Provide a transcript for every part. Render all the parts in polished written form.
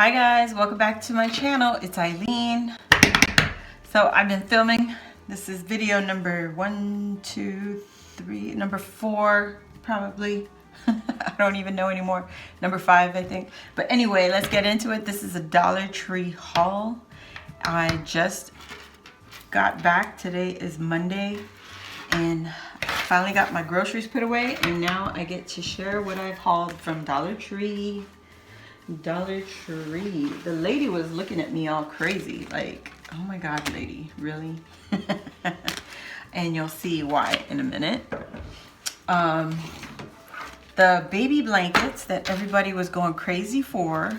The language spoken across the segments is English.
Hi guys, welcome back to my channel. It's Eileen. So I've been filming. This is video number 4 probably. I don't even know anymore. Number 5 I think. But anyway, let's get into it. This is a Dollar Tree haul. I just got back. Today is Monday and I finally got my groceries put away, and now I get to share what I've hauled from Dollar Tree. Dollar Tree. The lady was looking at me all crazy, like, oh my god, lady, really? And you'll see why in a minute. The baby blankets that everybody was going crazy for,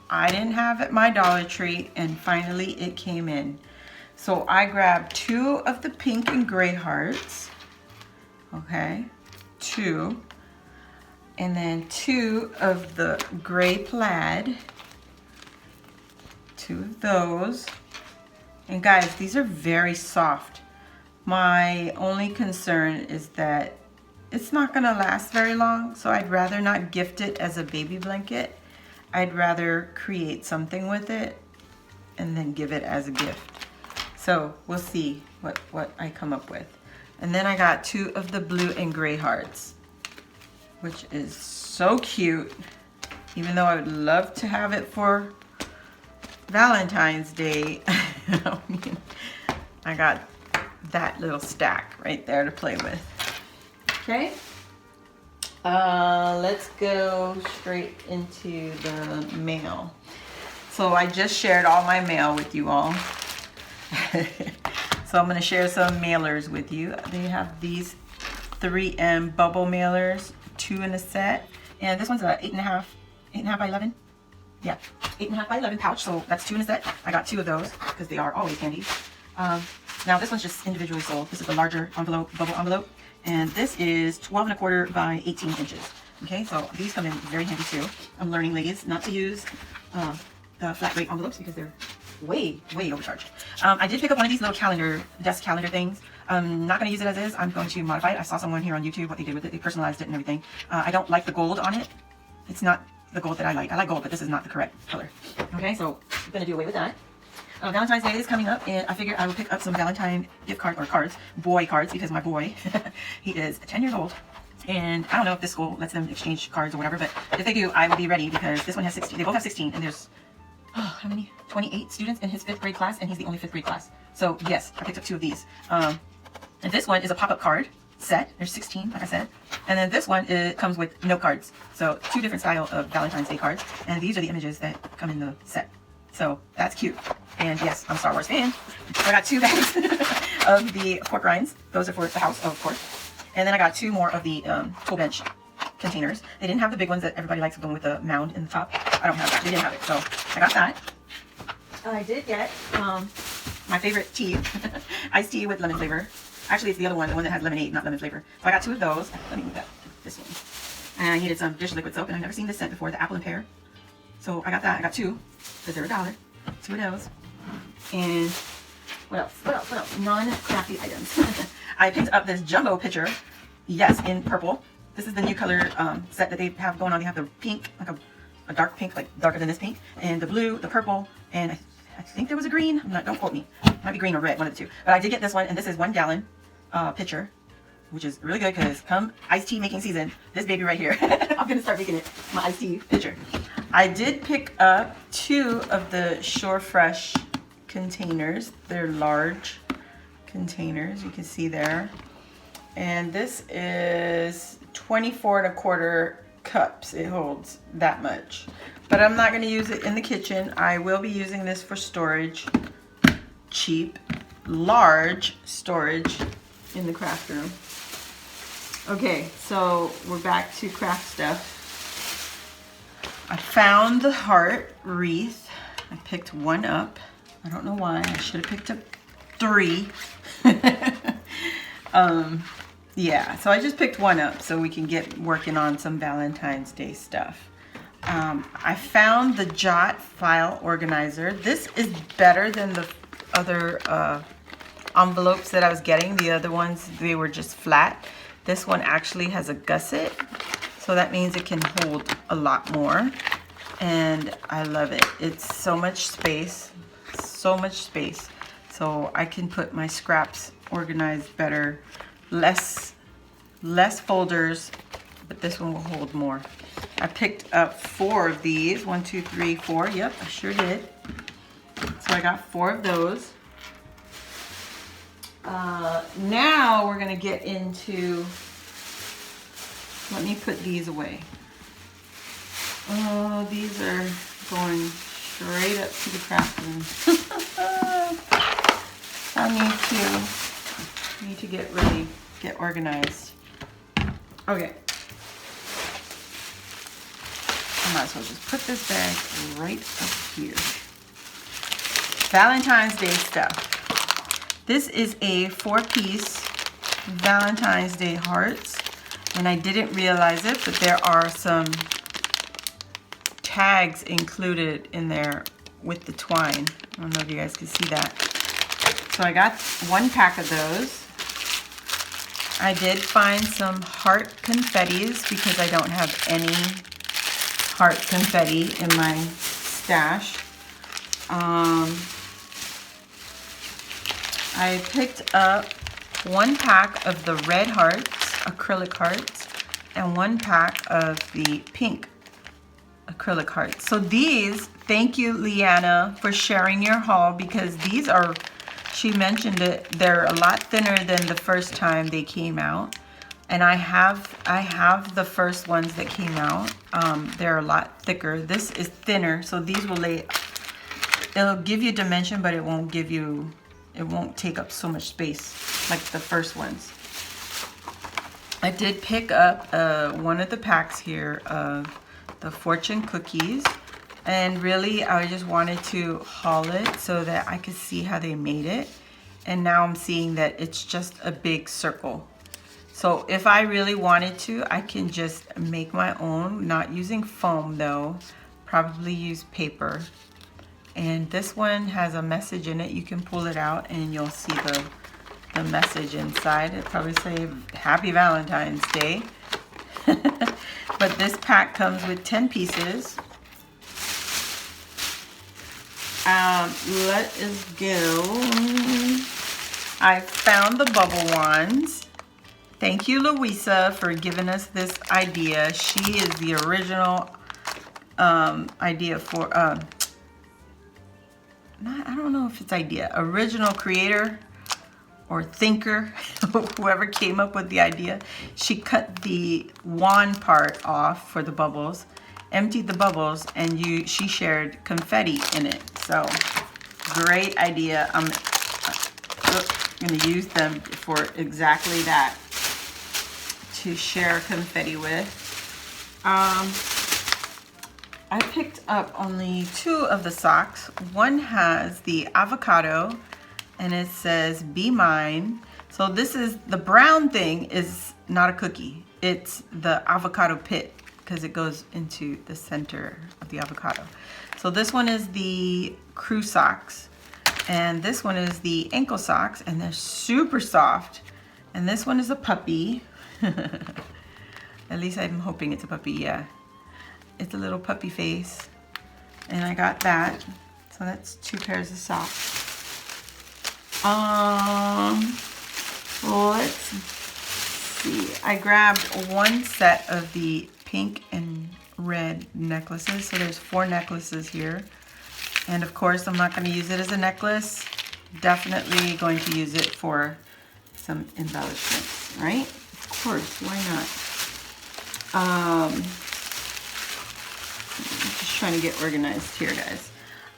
I didn't have at my Dollar Tree, and finally it came in. So I grabbed 2 of the pink and gray hearts. Okay, 2. And then 2 of the gray plaid. 2 of those. And guys, these are very soft. My only concern is that it's not gonna last very long, so I'd rather not gift it as a baby blanket. I'd rather create something with it and then give it as a gift. So we'll see what I come up with. And then I got 2 of the blue and gray hearts, which is so cute, even though I would love to have it for Valentine's Day. I mean, I got that little stack right there to play with. Okay, let's go straight into the mail. So I just shared all my mail with you all. So I'm going to share some mailers with you. They have these 3M bubble mailers, 2 in a set, and this one's a 8.5 by 11. Yeah, 8.5 by 11 pouch, so that's 2 in a set. I got 2 of those because they are always handy. Now this one's just individually sold. This is the larger envelope, bubble envelope, and this is 12.25 by 18 inches. Okay, so these come in very handy too. I'm learning, ladies, not to use the flat rate envelopes because they're way overcharged. I did pick up one of these little desk calendar things. I'm not going to use it as is. I'm going to modify it. I saw someone here on YouTube what they did with it. They personalized it and everything. I don't like the gold on it. It's not the gold that I like. I like gold, but this is not the correct color. Okay, so I'm going to do away with that. Valentine's Day is coming up, and I figured I would pick up some Valentine gift cards, or cards, boy cards, because my boy, he is 10 years old. And I don't know if this school lets them exchange cards or whatever, but if they do, I will be ready, because this one has 16. They both have 16, and there's, how many? 28 students in his 5th grade class, and he's the only 5th grade class. So yes, I picked up 2 of these. And this one is a pop-up card set. There's 16, like I said. And then this one, it comes with note cards. So 2 different style of Valentine's Day cards. And these are the images that come in the set. So that's cute. And yes, I'm a Star Wars fan. So I got 2 bags of the pork rinds. Those are for the house, of course. And then I got 2 more of the tool bench containers. They didn't have the big ones that everybody likes, the one with the mound in the top. I don't have that. They didn't have it. So I got that. I did get my favorite tea, iced tea with lemon flavor. Actually, it's the other one, the one that has lemonade, not lemon flavor. So I got 2 of those. Let me move that, this one. And I needed some dish liquid soap, and I've never seen this scent before, the apple and pear. So I got that. I got 2, because they're $1. 2 of those. And what else? What else? Non-crafty items. I picked up this jumbo pitcher, yes, in purple. This is the new color set that they have going on. They have the pink, like a dark pink, like darker than this pink, and the blue, the purple, and I think there was a green. Don't quote me. It might be green or red, one of the 2. But I did get this one, and this is 1 gallon pitcher, which is really good because come iced tea making season, this baby right here, I'm gonna start making it my iced tea pitcher. I did pick up 2 of the Shore Fresh containers. They're large containers, you can see there. And this is 24.25 cups. It holds that much. But I'm not going to use it in the kitchen. I will be using this for storage. Cheap, large storage in the craft room. Okay, so we're back to craft stuff. I found the heart wreath. I picked 1 up. I don't know why. I should have picked up 3. Yeah, so I just picked 1 up so we can get working on some Valentine's Day stuff. I found the Jot file organizer. This is better than the other envelopes that I was getting. The other ones, they were just flat. This one actually has a gusset, so that means it can hold a lot more. and I love it. It's so much space, so much space. So I can put my scraps organized better, less folders, but this one will hold more. I picked up 4 of these. 1, 2, 3, 4. Yep, I sure did. So I got 4 of those. Now we're gonna get into, let me put these away. Oh, these are going straight up to the craft room. I need to get organized. Okay. I might as well just put this bag right up here. Valentine's Day stuff. This is a 4-piece Valentine's Day hearts, and I didn't realize it, but there are some tags included in there with the twine. I don't know if you guys can see that. So I got 1 pack of those. I did find some heart confettis because I don't have any heart confetti in my stash. I picked up 1 pack of the red hearts, acrylic hearts, and 1 pack of the pink acrylic hearts. So these, thank you Leanna for sharing your haul, because these are, she mentioned it, they're a lot thinner than the first time they came out. And I have the first ones that came out. They're a lot thicker. This is thinner, so these will it'll give you dimension, but it won't take up so much space like the first ones. I did pick up one of the packs here of the fortune cookies, and really I just wanted to haul it so that I could see how they made it. And now I'm seeing that it's just a big circle. So if I really wanted to, I can just make my own, not using foam though, probably use paper. And this one has a message in it. You can pull it out and you'll see the message inside. It probably say Happy Valentine's Day. But this pack comes with 10 pieces. Let us go. I found the bubble wands. Thank you, Louisa, for giving us this idea. She is the original idea for, I don't know if it's original creator or thinker, whoever came up with the idea. She cut the wand part off for the bubbles, emptied the bubbles, and she shared confetti in it. So, great idea. I'm going to use them for exactly that, to share confetti with. I picked up only 2 of the socks. One has the avocado and it says be mine. So this is, the brown thing is not a cookie. It's the avocado pit because it goes into the center of the avocado. So this one is the crew socks, and this one is the ankle socks, and they're super soft. And this one is a puppy. At least I'm hoping it's a puppy, yeah. It's a little puppy face. And I got that. So that's 2 pairs of socks. Let's see. I grabbed 1 set of the pink and red necklaces. So there's 4 necklaces here. And of course, I'm not going to use it as a necklace. Definitely going to use it for some embellishments, right? Of course, why not? I'm just trying to get organized here, guys.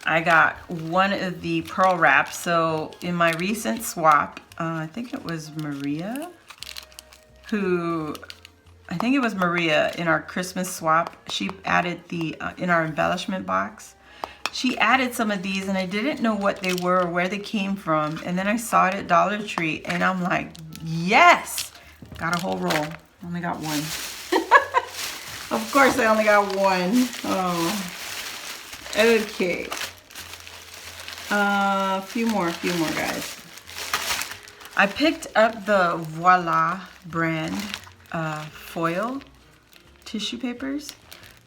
I got 1 of the pearl wraps. So in my recent swap, I think it was Maria in our Christmas swap. She added the, in our embellishment box, she added some of these, and I didn't know what they were or where they came from. And then I saw it at Dollar Tree and I'm like, yes, got a whole roll. Only got 1. Of course I only got 1. Oh, okay. A few more guys. I picked up the Voila brand foil tissue papers.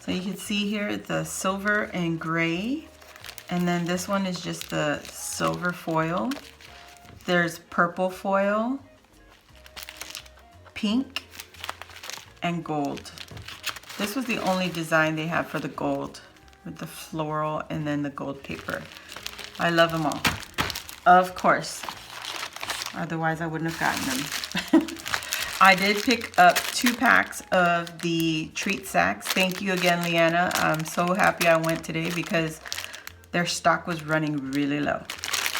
So you can see here the silver and gray. And then this one is just the silver foil. There's purple foil, pink, and gold. This was the only design they had for the gold, with the floral and then the gold paper. I love them all. Of course. Otherwise I wouldn't have gotten them. I did pick up 2 packs of the treat sacks. Thank you again, Leanna. I'm so happy I went today because their stock was running really low.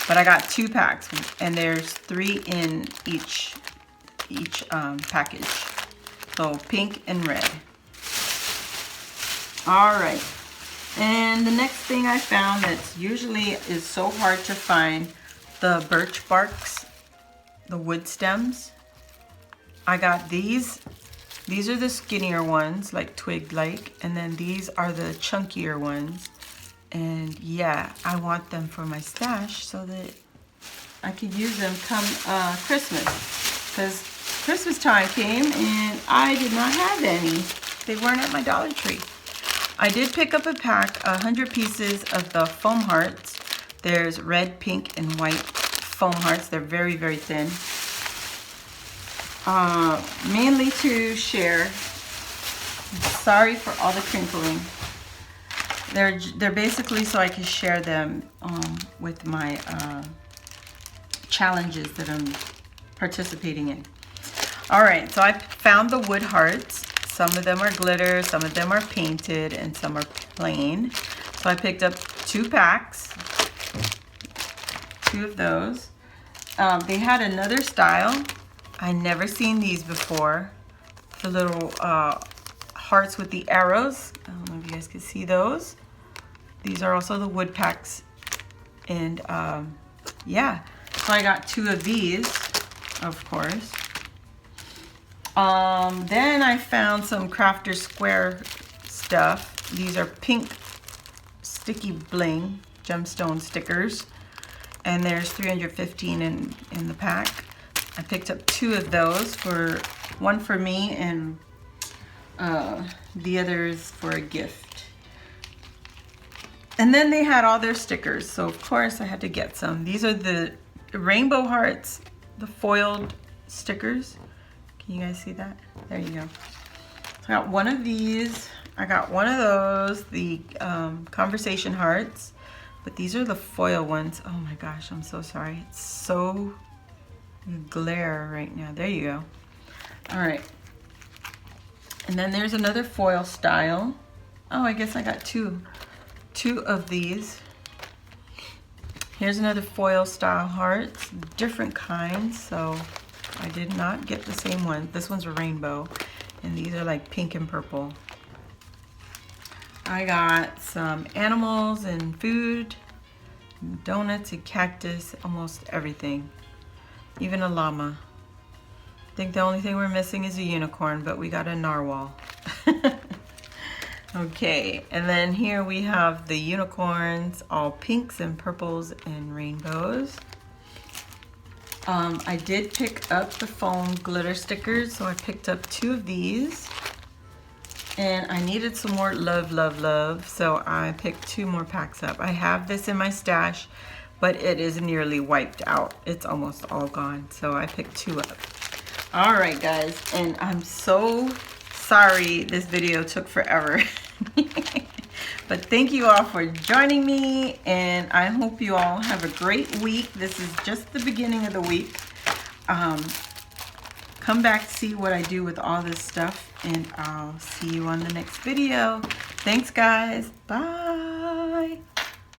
But I got 2 packs, and there's 3 in each package. So pink and red. All right. And the next thing I found that's usually is so hard to find, the birch barks, the wood stems. I got these. These are the skinnier ones, like twig-like, and then these are the chunkier ones. And yeah, I want them for my stash so that I could use them come Christmas. Because Christmas time came and I did not have any. They weren't at my Dollar Tree. I did pick up a pack, 100 pieces of the foam hearts. There's red, pink, and white foam hearts. They're very, very thin. Mainly to share. Sorry for all the crinkling. They're basically so I can share them with my challenges that I'm participating in. All right, so I found the wood hearts. Some of them are glitter, some of them are painted, and some are plain. So I picked up 2 packs, 2 of those. They had another style. I never seen these before. The little hearts with the arrows. I don't know if you guys can see those. These are also the wood packs. And yeah, so I got 2 of these, of course. Then I found some Crafter Square stuff. These are pink sticky bling gemstone stickers. And there's 315 in the pack. I picked up 2 of those, one for me and the others for a gift. And then they had all their stickers, so of course I had to get some. These are the rainbow hearts, the foiled stickers. Can you guys see that? There you go. So I got one of these. I got one of those, the conversation hearts. But these are the foil ones. Oh my gosh, I'm so sorry. It's so glare right now. There you go. All right. And then there's another foil style. Oh, I guess I got two of these. Here's another foil style hearts, different kinds. So I did not get the same one. This one's a rainbow, and these are like pink and purple. I got some animals and food, donuts and cactus, almost everything. Even a llama. I think the only thing we're missing is a unicorn, but we got a narwhal. Okay, and then here we have the unicorns, all pinks and purples and rainbows. I did pick up the foam glitter stickers, so I picked up 2 of these. And I needed some more love, so I picked 2 more packs up. I have this in my stash, but it is nearly wiped out. It's almost all gone, so I picked 2 up. All right, guys, and I'm so sorry this video took forever. But thank you all for joining me, and I hope you all have a great week. This is just the beginning of the week. Come back to see what I do with all this stuff, and I'll see you on the next video. Thanks, guys. Bye.